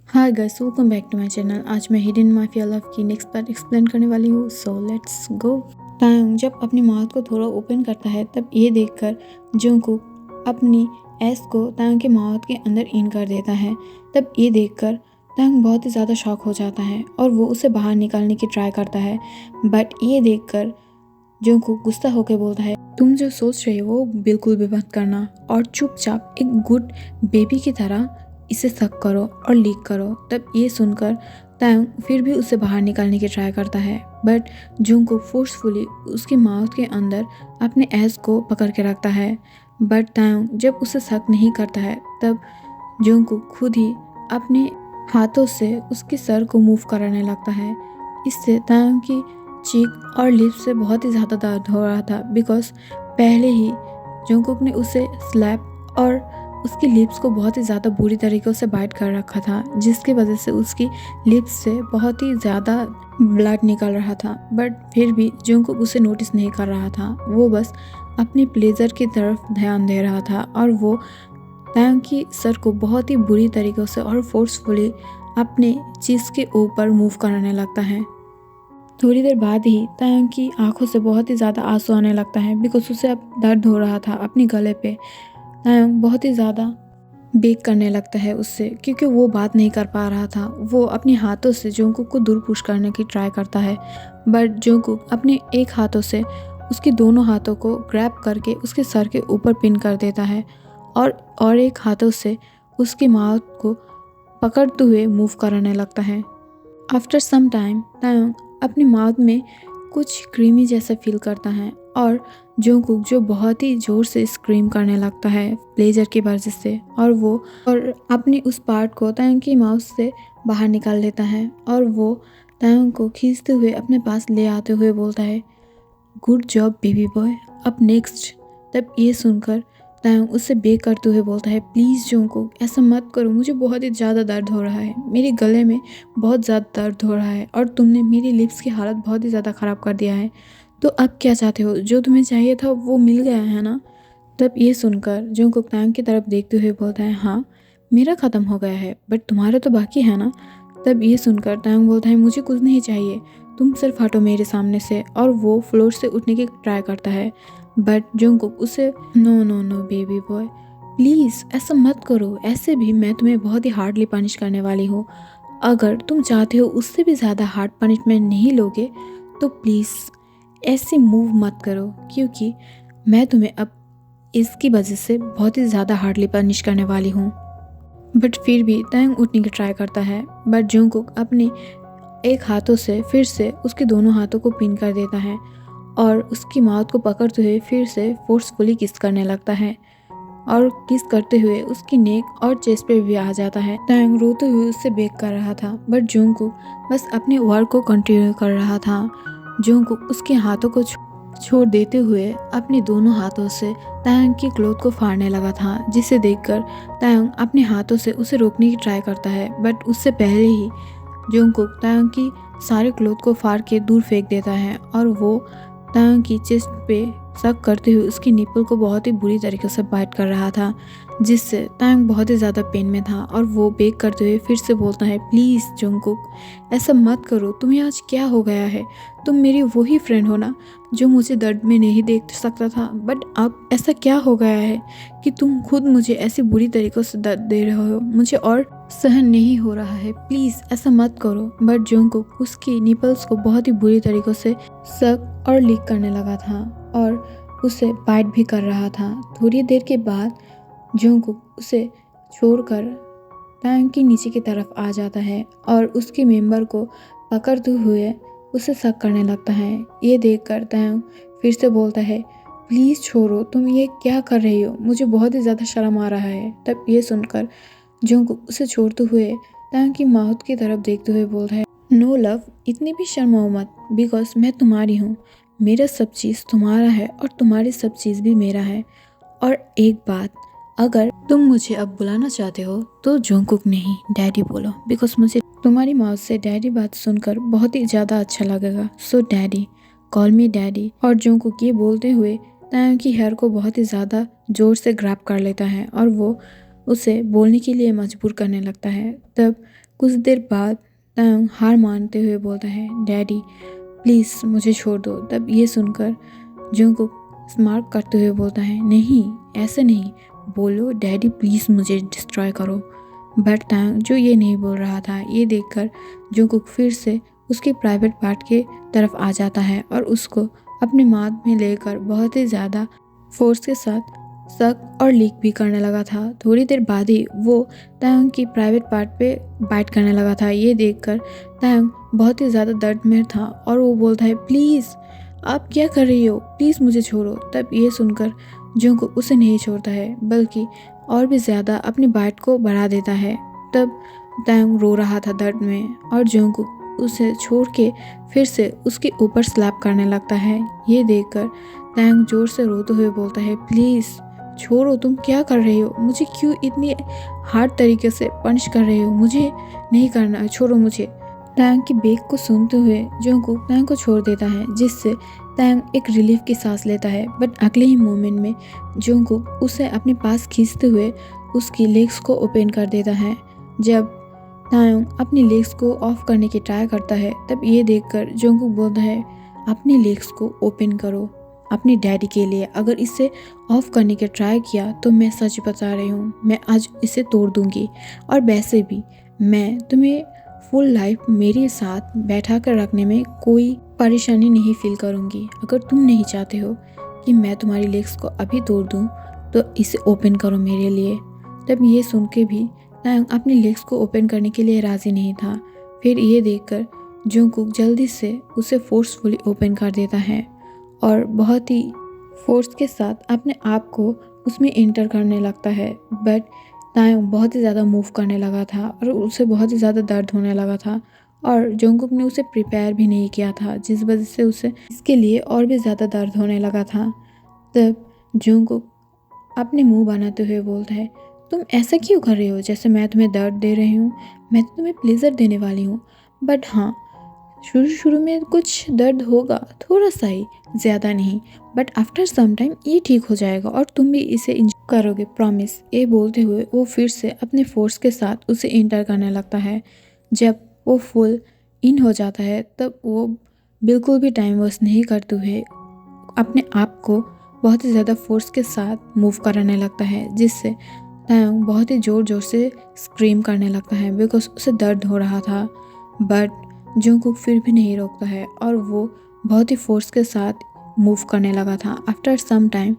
Hi guys, welcome back to my channel. आज मैं hidden mafia love की next part explain करने वाली हूँ, सो लेट्स गो। तायंग जब अपनी माउथ को थोड़ा ओपन करता है तब ये देखकर जंगकुक अपनी एस को तायंग के माउथ के अंदर इन कर देता है। तब ये देखकर तायंग बहुत ही ज़्यादा शॉक हो जाता है और वो उसे बाहर निकालने की ट्राई करता है, बट ये देखकर जंगकुक गुस्सा होकर बोलता है, तुम जो सोच रहे हो वो बिल्कुल भी मत करना और चुपचाप एक गुड बेबी की तरह इसे सक करो और लीक करो। तब ये सुनकर तायंग फिर भी उसे बाहर निकालने की ट्राई करता है, बट जंगकुक फोर्सफुली उसकी माउथ के अंदर अपने एस को पकड़ के रखता है। बट तायंग जब उसे सक नहीं करता है तब जंगकुक खुद ही अपने हाथों से उसके सर को मूव कराने लगता है। इससे तायंग की चीक और लिप्स से बहुत ही ज़्यादा दर्द हो रहा था, बिकॉज पहले ही जंगकुक ने उसे स्लैप और उसकी लिप्स को बहुत ही ज़्यादा बुरी तरीके से बाइट कर रखा था, जिसकी वजह से उसकी लिप्स से बहुत ही ज़्यादा ब्लड निकल रहा था। बट फिर भी जंगकुक उसे नोटिस नहीं कर रहा था, वो बस अपने प्लेजर की तरफ ध्यान दे रहा था और वो तायंग की सर को बहुत ही बुरी तरीक़ों से और फोर्सफुली अपने चीज़ के ऊपर मूव कराने लगता है। थोड़ी देर बाद ही तायंग की आंखों से बहुत ही ज़्यादा आंसू आने लगता है, बिकॉज उसे अब दर्द हो रहा था अपने गले पे। तायंग बहुत ही ज़्यादा बेक करने लगता है उससे, क्योंकि वो बात नहीं कर पा रहा था। वो अपने हाथों से जंगकुक को दूर पुश करने की ट्राई करता है, बट जंगकुक अपने एक हाथों से उसके दोनों हाथों को ग्रैब करके उसके सर के ऊपर पिन कर देता है और एक हाथों से उसकी माउथ को पकड़ते हुए मूव कराने लगता है। आफ्टर सम टाइम तायंग अपनी माउथ में कुछ क्रीमी जैसा फील करता है और जंगकुक जो बहुत ही ज़ोर से स्क्रीम करने लगता है प्लेजर की वजह से, और अपनी उस पार्ट को तायंग की माउथ से बाहर निकाल लेता है और वो तायंग को खींचते हुए अपने पास ले आते हुए बोलता है, गुड जॉब बेबी बॉय, अब नेक्स्ट। तब ये सुनकर तायंग उससे बेक करते हुए बोलता है, प्लीज़ जंगकुक ऐसा मत करो, मुझे बहुत ही ज़्यादा दर्द हो रहा है, मेरे गले में बहुत ज़्यादा दर्द हो रहा है और तुमने मेरी लिप्स की हालत बहुत ही ज़्यादा ख़राब कर दिया है। तो अब क्या चाहते हो, जो तुम्हें चाहिए था वो मिल गया है ना। तब ये सुनकर जंगकुक तायंग की तरफ देखते हुए बोलता है, हाँ मेरा ख़त्म हो गया है, बट तुम्हारा तो बाकी है ना। तब ये सुनकर तायंग बोलता है, मुझे कुछ नहीं चाहिए, तुम सिर्फ हटो मेरे सामने से। और वो फ्लोर से उठने की ट्राई करता है, बट जंगकुक उसे, no no no baby boy, please ऐसा मत करो, ऐसे भी मैं तुम्हें बहुत ही हार्डली पनिश करने वाली हूँ। अगर तुम चाहते हो उससे भी ज़्यादा हार्ड पनिशमेंट नहीं लोगे तो प्लीज़ ऐसे मूव मत करो, क्योंकि मैं तुम्हें अब इसकी वजह से बहुत ही ज़्यादा हार्डली पनिश करने वाली हूँ। बट फिर भी तायंग उठने की ट्राई करता है, बट जंगकुक अपने एक हाथों से फिर से उसके दोनों हाथों को पिन कर देता है और उसकी माउथ को पकड़ते हुए फिर से फोर्सफुली किस करने लगता है और किस करते हुए उसकी नेक और चेस्ट पे भी आ जाता है। तायंग रोते हुए उससे बेक कर रहा था, बट जंगकुक बस अपने वर्क को कंटिन्यू कर रहा था। जंगकुक उसके हाथों को छोड़ देते हुए अपने दोनों हाथों से तायंग की क्लोथ को फाड़ने लगा था, जिसे देखकर तायंग अपने हाथों से उसे रोकने की ट्राई करता है, बट उससे पहले ही जंगकुक तायंग की सारे क्लोथ को फाड़ के दूर फेंक देता है और वो तायंग की चेस्ट पे शक करते हुए उसकी निपल को बहुत ही बुरी तरीके से बाइट कर रहा था, जिससे तायंग बहुत ही ज़्यादा पेन में था और वो बेक करते हुए फिर से बोलता है, प्लीज़ जंगकुक ऐसा मत करो, तुम्हें आज क्या हो गया है, तुम मेरी वही फ्रेंड हो ना जो मुझे दर्द में नहीं देख सकता था, बट अब ऐसा क्या हो गया है कि तुम खुद मुझे ऐसी बुरी तरीक़ों से दर्द दे रहे हो, मुझे और सहन नहीं हो रहा है, प्लीज़ ऐसा मत करो। बट जंगकुक उसकी निपल्स को बहुत ही बुरी तरीक़ों से सक और लीक करने लगा था और उसे बाइट भी कर रहा था। थोड़ी देर के बाद जंगकुक उसे छोड़कर तायंग की नीचे की तरफ आ जाता है और उसके मेंबर को पकड़ते हुए उसे शक करने लगता है। ये देखकर तायंग फिर से बोलता है, प्लीज़ छोड़ो, तुम ये क्या कर रही हो, मुझे बहुत ही ज़्यादा शर्म आ रहा है। तब ये सुनकर जंगकुक उसे छोड़ते हुए तायंग की माउथ की तरफ देखते हुए बोलता है, नो लव, इतनी भी शर्माओ मत, बिकॉज मैं तुम्हारी हूँ, मेरा सब चीज़ तुम्हारा है और तुम्हारी सब चीज़ भी मेरा है। और एक बात, अगर तुम मुझे अब बुलाना चाहते हो तो जंगकुक नहीं डैडी बोलो, बिकॉज मुझे तुम्हारी माउथ से डैडी बात सुनकर बहुत ही ज़्यादा अच्छा लगेगा। सो डैडी, कॉल मी डैडी। और जंगकुक ये बोलते हुए तायंग की हेयर को बहुत ही ज़्यादा ज़ोर से ग्रैब कर लेता है और वो उसे बोलने के लिए मजबूर करने लगता है। तब कुछ देर बाद तायोंग हार मानते हुए बोलता है, डैडी प्लीज़ मुझे छोड़ दो। तब ये सुनकर जंगकुक स्मार्ट करते हुए बोलता है, नहीं ऐसे नहीं, बोलो डैडी प्लीज़ मुझे डिस्ट्रॉय करो। बट तायोंग जो ये नहीं बोल रहा था, ये देखकर जंगकुक फिर से उसके प्राइवेट पार्ट के तरफ आ जाता है और उसको अपने माथ में लेकर बहुत ही ज़्यादा फोर्स के साथ सक और लीक भी करने लगा था। थोड़ी देर बाद ही वो तायोंग की प्राइवेट पार्ट पे बाइट करने लगा था। ये देखकर तायोंग बहुत ही ज़्यादा दर्द में था और वो बोलता है, प्लीज़ आप क्या कर रही हो, प्लीज़ मुझे छोड़ो। तब ये सुनकर जंगकुक उसे नहीं छोड़ता है बल्कि और भी ज़्यादा अपनी बाइट को बढ़ा देता है। तब तायोंग रो रहा था दर्द में और जंगकुक उसे छोड़ के फिर से उसके ऊपर स्लैप करने लगता है। ये देखकर तायोंग जोर से रोते हुए बोलता है, प्लीज़ छोड़ो, तुम क्या कर रहे हो, मुझे क्यों इतनी हार्ड तरीके से पंच कर रहे हो, मुझे नहीं करना, छोड़ो मुझे। तायोंग की बेक को सुनते हुए जंगकुक तायोंग को छोड़ देता है, जिससे तायोंग एक रिलीफ की सांस लेता है। बट अगले ही मोमेंट में जंगकुक उसे अपने पास खींचते हुए उसकी लेग्स को ओपन कर देता है। जब तायोंग अपनी लेग्स को ऑफ करने की ट्राई करता है, तब ये देखकर जंगकुक बोलता है, अपनी लेग्स को ओपन करो अपने डैडी के लिए। अगर इसे ऑफ करने की ट्राई किया तो मैं सच बता रही हूँ, मैं आज इसे तोड़ दूंगी। और वैसे भी मैं तुम्हें फुल लाइफ मेरे साथ बैठा कर रखने में कोई परेशानी नहीं फील करूँगी। अगर तुम नहीं चाहते हो कि मैं तुम्हारी लेग्स को अभी तोड़ दूँ तो इसे ओपन करो मेरे लिए। तब ये सुन के भी तायोंग अपनी लेग्स को ओपन करने के लिए राज़ी नहीं था। फिर ये देखकर जंगकुक जल्दी से उसे फोर्सफुली ओपन कर देता है और बहुत ही फोर्स के साथ अपने आप को उसमें एंटर करने लगता है। बट तायोंग बहुत ही ज़्यादा मूव करने लगा था और उसे बहुत ही ज़्यादा दर्द होने लगा था और जंगकुक ने उसे प्रिपेयर भी नहीं किया था, जिस वजह से उसे इसके लिए और भी ज़्यादा दर्द होने लगा था। तब जंगकुक अपने मुंह बनाते हुए बोलता है, तुम ऐसा क्यों कर रहे हो, जैसे मैं तुम्हें दर्द दे रही हूँ, मैं तो तुम्हें प्लेजर देने वाली हूँ। बट हाँ, शुरू में कुछ दर्द होगा, थोड़ा सा ही, ज़्यादा नहीं, बट आफ्टर सम टाइम ये ठीक हो जाएगा और तुम भी इसे इंजॉय करोगे, प्रॉमिस। ये बोलते हुए वो फिर से अपने फोर्स के साथ उसे इंटर करने लगता है। जब वो फुल इन हो जाता है तब वो बिल्कुल भी टाइम वेस्ट नहीं करते हुए अपने आप को बहुत ही ज़्यादा फोर्स के साथ मूव कराने लगता है, जिससे तायोंग बहुत ही ज़ोर से स्क्रीम करने लगता है बिकॉज उसे दर्द हो रहा था। बट जंगकुक फिर भी नहीं रोकता है और वो बहुत ही फोर्स के साथ मूव करने लगा था। आफ्टर सम टाइम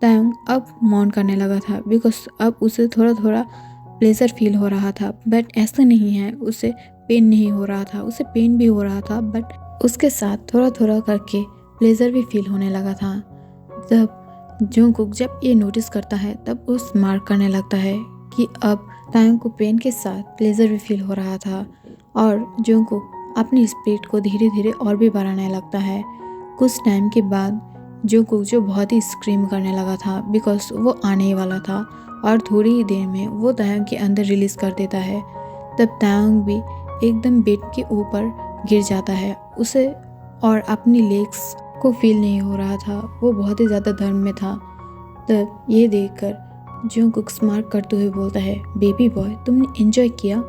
तायोंग अब मौन करने लगा था बिकॉज अब उसे थोड़ा थोड़ा प्लेजर फील हो रहा था। बट ऐसा नहीं है उसे पेन नहीं हो रहा था, उसे पेन भी हो रहा था बट उसके साथ थोड़ा थोड़ा करके प्लेजर भी फील होने लगा था। तब जंगकुक जब ये नोटिस करता है तब वो स्मार्ट करने लगता है कि अब तायोंग को पेन के साथ प्लेजर भी फील हो रहा था और जंगकुक अपनी स्पीड को धीरे धीरे और भी बढ़ाने लगता है। कुछ टाइम के बाद जंगकुक जो बहुत ही स्क्रीम करने लगा था बिकॉज वो आने ही वाला था और थोड़ी ही देर में वो तायोंग के अंदर रिलीज़ कर देता है। तब तायोंग भी एकदम बेड के ऊपर गिर जाता है, उसे और अपनी लेग्स को फील नहीं हो रहा था, वो बहुत ही ज़्यादा दर्द में था। तब ये देखकर जंगकुक स्मार्ट करते हुए बोलता है, बेबी बॉय तुमने एंजॉय किया।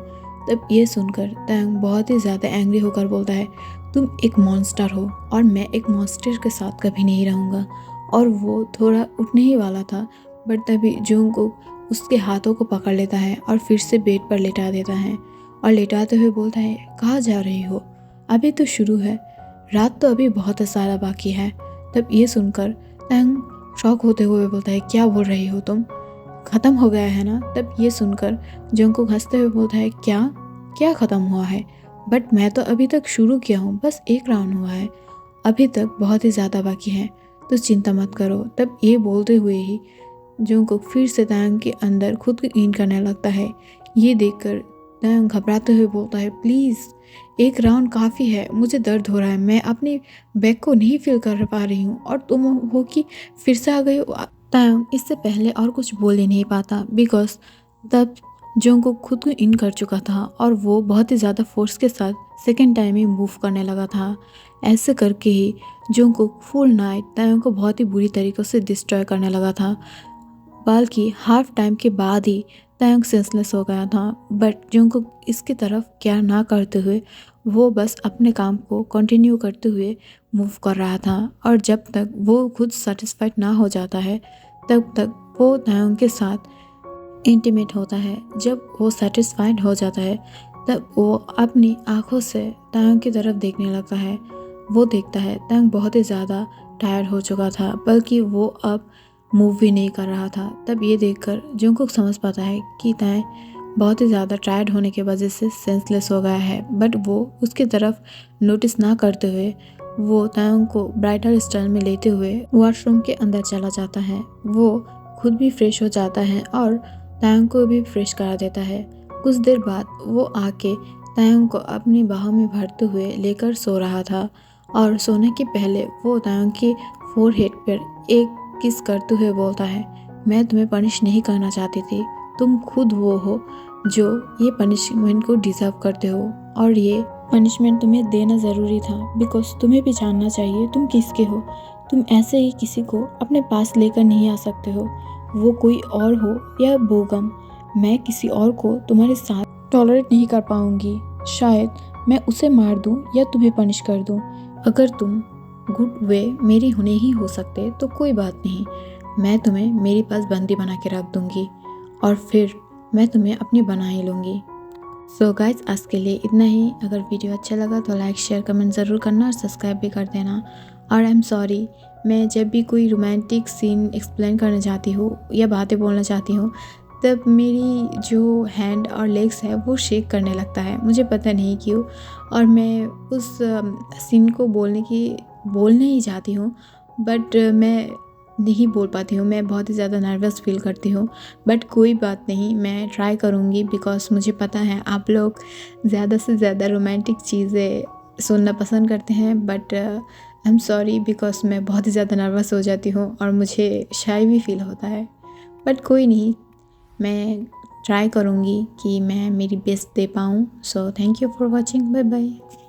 तब ये सुनकर तायोंग बहुत ही ज़्यादा एंग्री होकर बोलता है, तुम एक मॉन्स्टर हो और मैं एक मॉन्स्टर के साथ कभी नहीं रहूँगा। और वो थोड़ा उठने ही वाला था बट तभी जंगकुक उसके हाथों को पकड़ लेता है और फिर से बेड पर लेटा देता है और लेटाते हुए बोलता है, कहाँ जा रही हो, अभी तो शुरू है, रात तो अभी बहुत सारा बाकी है। तब ये सुनकर तायोंग शॉक होते हुए बोलता है, क्या बोल रही हो तुम, ख़त्म हो गया है ना। तब ये सुनकर जंगकुक हंसते हुए बोलता है, क्या ख़त्म हुआ है, बट मैं तो अभी तक शुरू किया हूँ, बस एक राउंड हुआ है, अभी तक बहुत ही ज़्यादा बाकी है, तो चिंता मत करो। तब ये बोलते हुए ही जंगकुक फिर से तायोंग के अंदर खुद को इन करने लगता है। ये देखकर तायोंग घबराते हुए बोलता है, प्लीज़ एक राउंड काफ़ी है, मुझे दर्द हो रहा है, मैं अपनी बैक को नहीं फील कर पा रही हूँ और तुम हो कि फिर से आ गई हो। तायोंग इससे पहले और कुछ बोल ही नहीं पाता बिकॉज तब जंगकुक खुद को इन कर चुका था और वो बहुत ही ज़्यादा फोर्स के साथ सेकेंड टाइम ही मूव करने लगा था। ऐसे करके ही जंगकुक फुल नाइट तायोंग को बहुत ही बुरी तरीक़ों से डिस्ट्रॉय करने लगा था। बल्कि हाफ टाइम के बाद ही तायंग सेंसलेस हो गया था, बट जंगकुक इसकी तरफ केयर ना करते हुए वो बस अपने काम को कंटिन्यू करते हुए मूव कर रहा था। और जब तक वो खुद सेटिस्फाइड ना हो जाता है तब तक वो तायंग के साथ इंटीमेट होता है। जब वो सेटिस्फाइड हो जाता है तब वो अपनी आंखों से तायंग की तरफ देखने लगता है। वो देखता है तायंग बहुत ही ज़्यादा टायर्ड हो चुका था, बल्कि वो अब मूव भी नहीं कर रहा था। तब ये देखकर जंगकुक समझ पाता है कि तायंग बहुत ही ज़्यादा टायर्ड होने की वजह से सेंसलेस हो गया है, बट वो उसकी तरफ नोटिस ना करते हुए वो तायंग को ब्राइडल स्टाइल में लेते हुए वॉशरूम के अंदर चला जाता है। वो खुद भी फ्रेश हो जाता है और तायंग को भी फ्रेश करा देता है। कुछ देर बाद वो आके तायंग को अपनी बाहों में भरते हुए लेकर सो रहा था और सोने के पहले वो तायंग की फोरहेड पर एक किस करते हुए बोलता है, मैं तुम्हें पनिश नहीं करना चाहती थी, तुम खुद वो हो जो ये पनिशमेंट को डिजर्व करते हो और ये पनिशमेंट तुम्हें देना ज़रूरी था बिकॉज तुम्हें भी जानना चाहिए तुम किसके हो। तुम ऐसे ही किसी को अपने पास लेकर नहीं आ सकते हो, वो कोई और हो या बोगम। मैं किसी और को तुम्हारे साथ टॉलरेट नहीं कर पाऊंगी। शायद मैं उसे मार दूं या तुम्हें पनिश कर दूं। अगर तुम गुड वे मेरी नहीं हो सकते तो कोई बात नहीं, मैं तुम्हें मेरे पास बंदी बना के रख दूंगी और फिर मैं तुम्हें अपनी बना ही लूँगी। सो गाइज, आज के लिए इतना ही। अगर वीडियो अच्छा लगा तो लाइक शेयर कमेंट ज़रूर करना और सब्सक्राइब भी कर देना। और आई एम सॉरी, मैं जब भी कोई रोमांटिक सीन एक्सप्लेन करना चाहती हूँ या बातें बोलना चाहती हूँ तब मेरी जो हैंड और लेग्स है वो शेक करने लगता है, मुझे पता नहीं क्यों। और मैं उस सीन को बोलने ही चाहती हूँ बट मैं नहीं बोल पाती हूँ। मैं बहुत ही ज़्यादा नर्वस फील करती हूँ, बट कोई बात नहीं, मैं ट्राई करूँगी बिकॉज मुझे पता है आप लोग ज़्यादा से ज़्यादा रोमांटिक चीज़ें सुनना पसंद करते हैं। But I am sorry because मैं बहुत ही ज़्यादा नर्वस हो जाती हूँ और मुझे शाय भी फील होता है। बट कोई नहीं, मैं ट्राई करूँगी कि मैं मेरी बेस्ट दे पाऊँ। So thank you for watching, bye bye.